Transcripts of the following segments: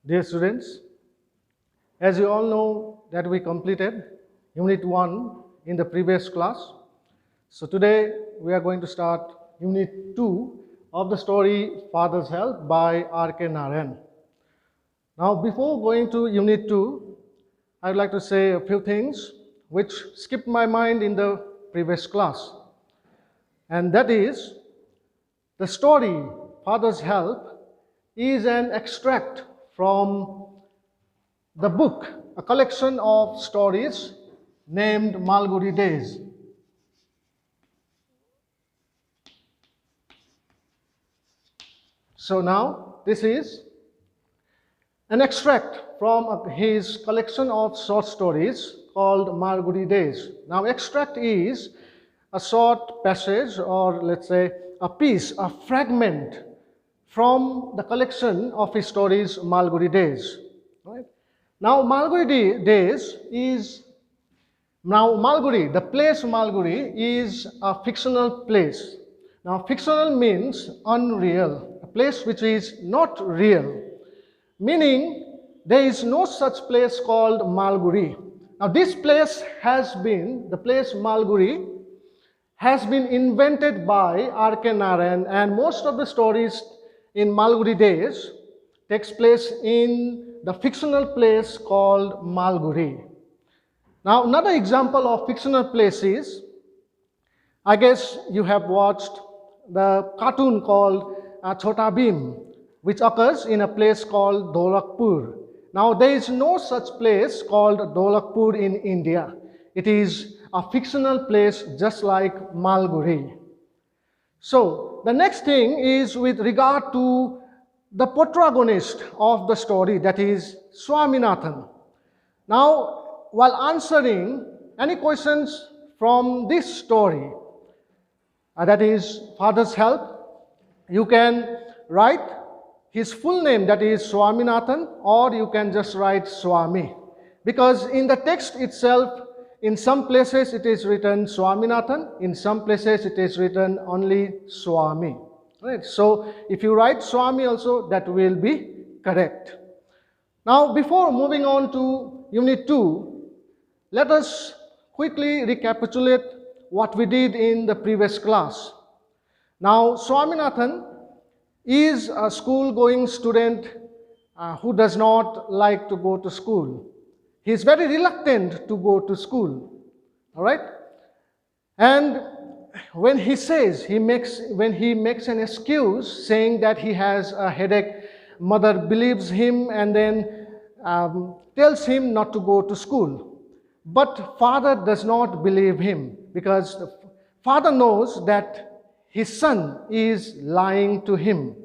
Dear students, as you all know that we completed Unit 1 in the previous class. So today we are going to start Unit 2 of the story Father's Help by R.K. Narayan. Now before going to Unit 2, I would like to say a few things which skipped my mind in the previous class. And that is, the story Father's Help is an extract from the book, a collection of stories named Malgudi Days. So now this is an extract from his collection of short stories called Malgudi Days. Now extract is a short passage, or let's say a piece, a fragment from the collection of his stories Malgudi Days. Right? Now Malgudi Days is, the place Malgudi is a fictional place. Now fictional means unreal, a place which is not real, meaning there is no such place called Malgudi. Now this place the place Malgudi has been invented by R.K. Narayan, and most of the stories in Malgudi Days takes place in the fictional place called Malgudi. Now another example of fictional place is, I guess you have watched the cartoon called Chhota Bheem, which occurs in a place called Dholakpur. Now there is no such place called Dholakpur in India. It is a fictional place just like Malgudi. So the next thing is with regard to the protagonist of the story, that is Swaminathan. Now while answering any questions from this story, that is Father's Help, you can write his full name, that is Swaminathan, or you can just write Swami. Because in the text itself, in some places it is written Swaminathan, in some places it is written only Swami. Right? So if you write Swami also, that will be correct. Now before moving on to Unit 2, let us quickly recapitulate what we did in the previous class. Now Swaminathan is a school-going student who does not like to go to school. He is very reluctant to go to school. All right? And when he makes an excuse saying that he has a headache, mother believes him and then tells him not to go to school. But father does not believe him, because the father knows that his son is lying to him.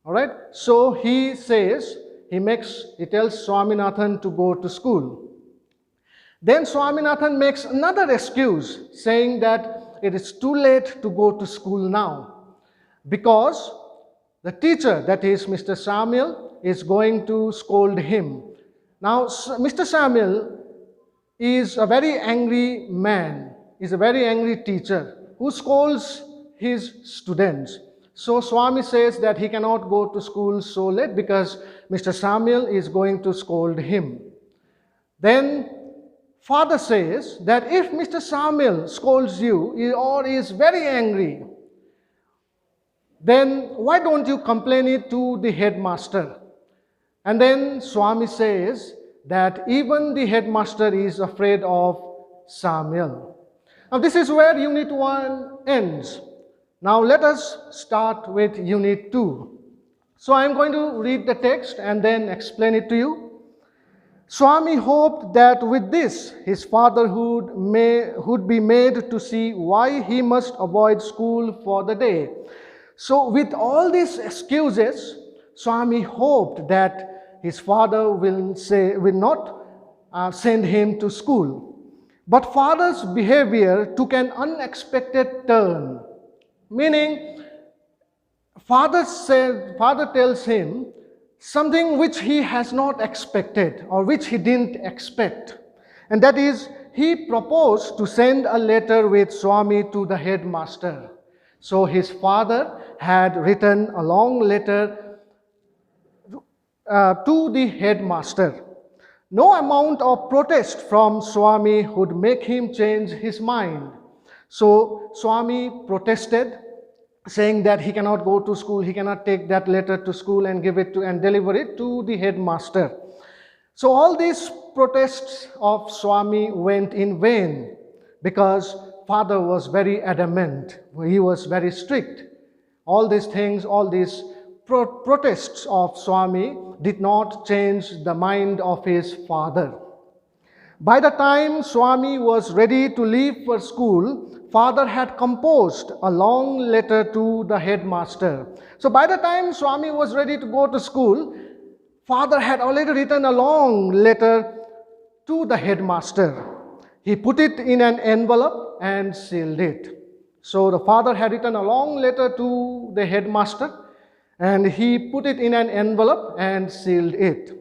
All right? So he tells Swaminathan to go to school. Then Swaminathan makes another excuse saying that it is too late to go to school now, because the teacher, that is Mr. Samuel, is going to scold him. Now Mr. Samuel is a very angry man, is a very angry teacher who scolds his students. So Swami says that he cannot go to school so late because Mr. Samuel is going to scold him. Then father says that if Mr. Samuel scolds you or is very angry, then why don't you complain it to the headmaster? And then Swami says that even the headmaster is afraid of Samuel. Now this is where Unit 1 ends. Now let us start with Unit 2. So I am going to read the text and then explain it to you. Swami hoped that with this his fatherhood would be made to see why he must avoid school for the day. So with all these excuses, Swami hoped that his father will not send him to school. But father's behavior took an unexpected turn. Meaning, father tells him something which he has not expected, or which he didn't expect. And that is, he proposed to send a letter with Swami to the headmaster. So his father had written a long letter to the headmaster. No amount of protest from Swami would make him change his mind. So Swami protested, saying that he cannot go to school, he cannot take that letter to school and give it to and deliver it to the headmaster. So all these protests of Swami went in vain because father was very adamant. He was very strict. All these things, all these protests of Swami did not change the mind of his father. By the time Swami was ready to leave for school, father had composed a long letter to the headmaster. So by the time Swami was ready to go to school, father had already written a long letter to the headmaster. He put it in an envelope and sealed it. So the father had written a long letter to the headmaster and he put it in an envelope and sealed it.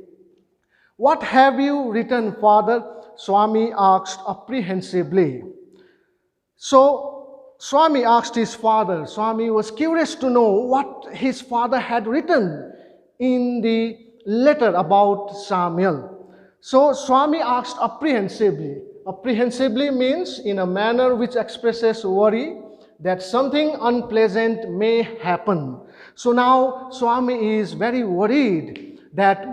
"What have you written, father?" Swami asked apprehensively. So Swami asked his father. Swami was curious to know what his father had written in the letter about Samuel. So Swami asked apprehensively. Apprehensively means in a manner which expresses worry that something unpleasant may happen. So now Swami is very worried that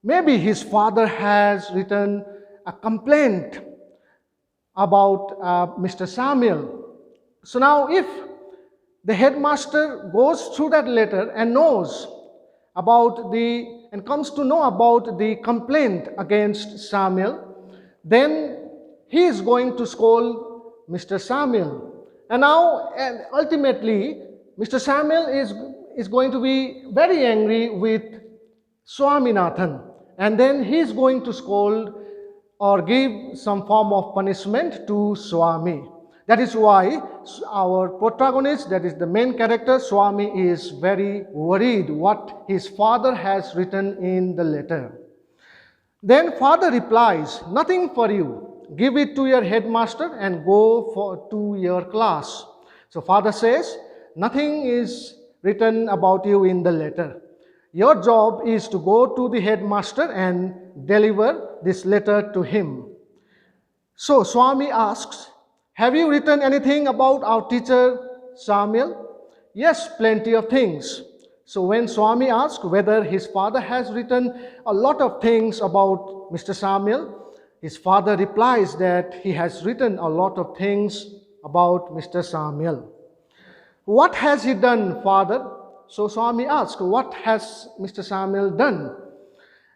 maybe his father has written a complaint about Mr. Samuel. So now if the headmaster goes through that letter and knows about and comes to know about the complaint against Samuel, then he is going to scold Mr. Samuel. And now, and ultimately, Mr. Samuel is going to be very angry with Swaminathan. And then he is going to scold or give some form of punishment to Swami. That is why our protagonist, that is the main character, Swami, is very worried what his father has written in the letter. Then father replies, "Nothing for you. Give it to your headmaster and go to your class." So father says, "Nothing is written about you in the letter. Your job is to go to the headmaster and deliver this letter to him." So Swami asks, "Have you written anything about our teacher Samuel?" "Yes, plenty of things." So when Swami asks whether his father has written a lot of things about Mr. Samuel, his father replies that he has written a lot of things about Mr. Samuel. "What has he done, father?" So Swami asks, "What has Mr. Samuel done?"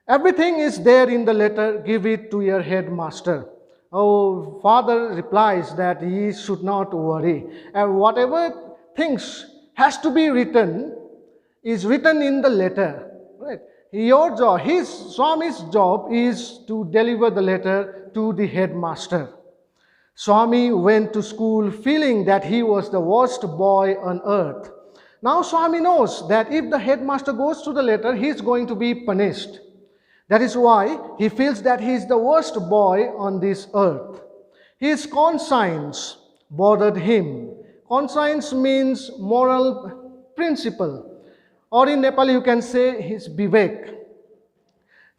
"Everything is there in the letter. Give it to your headmaster." Oh, father replies that he should not worry. And whatever things has to be written is written in the letter. Right? Your job, Swami's job is to deliver the letter to the headmaster. Swami went to school feeling that he was the worst boy on earth. Now Swami knows that if the headmaster goes to the letter, he is going to be punished. That is why he feels that he is the worst boy on this earth. His conscience bothered him. Conscience means moral principle. Or in Nepali you can say his vivek.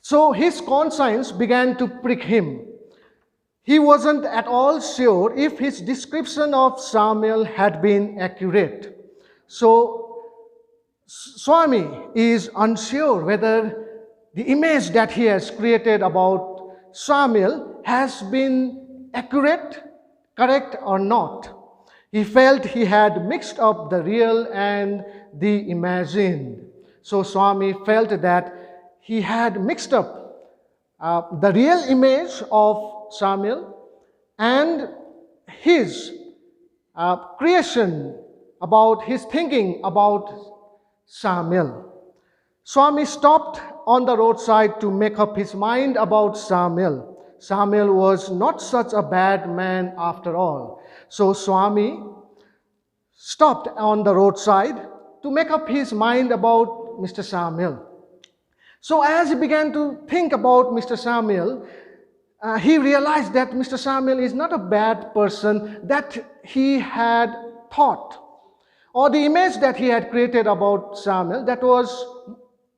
So his conscience began to prick him. He wasn't at all sure if his description of Samuel had been accurate. So Swami is unsure whether the image that he has created about Samuel has been accurate, correct or not. He felt he had mixed up the real and the imagined. So Swami felt that he had mixed up the real image of Samuel and his creation about his thinking about Samuel. Swami stopped on the roadside to make up his mind about Samuel. Samuel was not such a bad man after all. So Swami stopped on the roadside to make up his mind about Mr. Samuel. So as he began to think about Mr. Samuel, he realized that Mr. Samuel is not a bad person that he had thought, or the image that he had created about Samuel, that was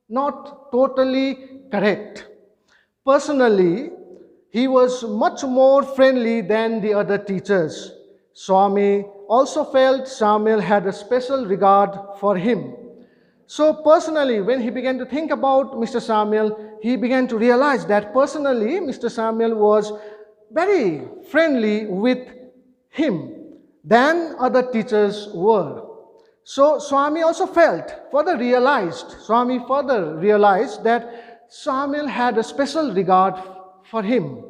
not totally correct. Personally, he was much more friendly than the other teachers. Swami also felt Samuel had a special regard for him. So personally, when he began to think about Mr. Samuel, he began to realize that personally, Mr. Samuel was very friendly with him than other teachers were. So Swami further realized that Samuel had a special regard for him.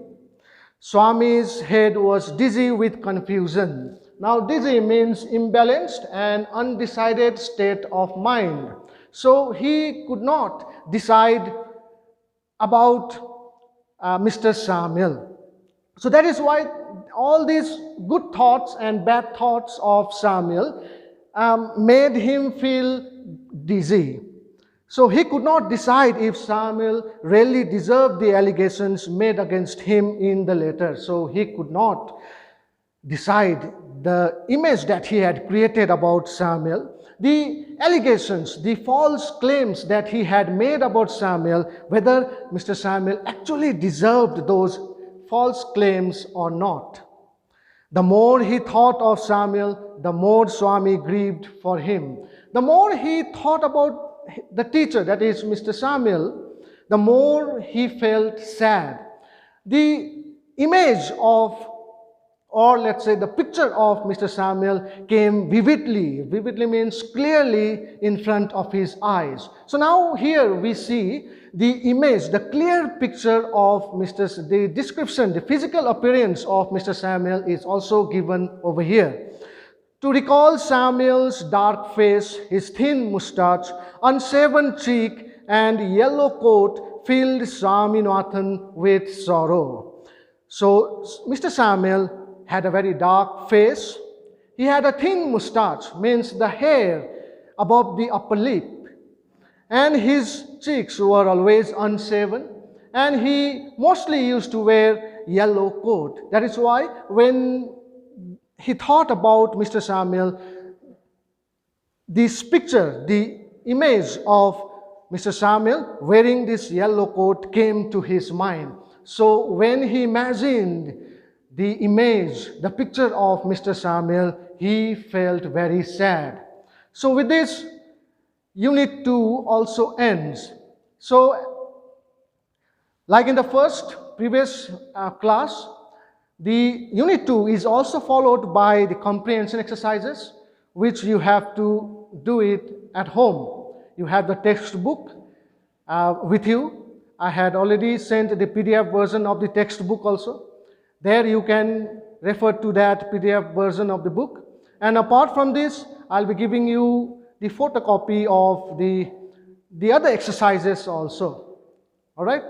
Swami's head was dizzy with confusion. Now, dizzy means imbalanced and undecided state of mind. So, he could not decide about Mr. Samuel. So, that is why all these good thoughts and bad thoughts of Samuel made him feel dizzy. So he could not decide if Samuel really deserved the allegations made against him in the letter. So he could not decide the image that he had created about Samuel, the allegations, the false claims that he had made about Samuel, whether Mr. Samuel actually deserved those false claims or not. The more he thought of Samuel, the more Swami grieved for him. The more he thought about the teacher, that is Mr. Samuel, the more he felt sad. The image of, or let's say the picture of Mr. Samuel came vividly. Vividly means clearly in front of his eyes. So now here we see the image, the clear picture of the description, the physical appearance of Mr. Samuel is also given over here. To recall Samuel's dark face, his thin mustache, unshaven cheek, and yellow coat filled Swaminathan with sorrow. So, Mr. Samuel had a very dark face. He had a thin mustache, means the hair above the upper lip. And his cheeks were always unshaven. And he mostly used to wear yellow coat. That is why when he thought about Mr. Samuel, this picture, the image of Mr. Samuel wearing this yellow coat came to his mind. So when he imagined the image, the picture of Mr. Samuel, he felt very sad. So with this, Unit 2 also ends. So, like in the previous class, the Unit 2 is also followed by the comprehension exercises, which you have to do it at home. You have the textbook with you. I had already sent the PDF version of the textbook also. There you can refer to that PDF version of the book. And apart from this, I'll be giving you the photocopy of the other exercises also. All right?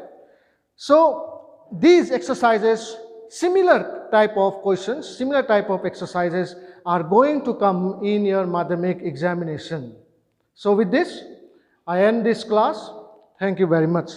So these exercises, similar type of questions, similar type of exercises are going to come in your Madhyamik examination. So with this, I end this class. Thank you very much.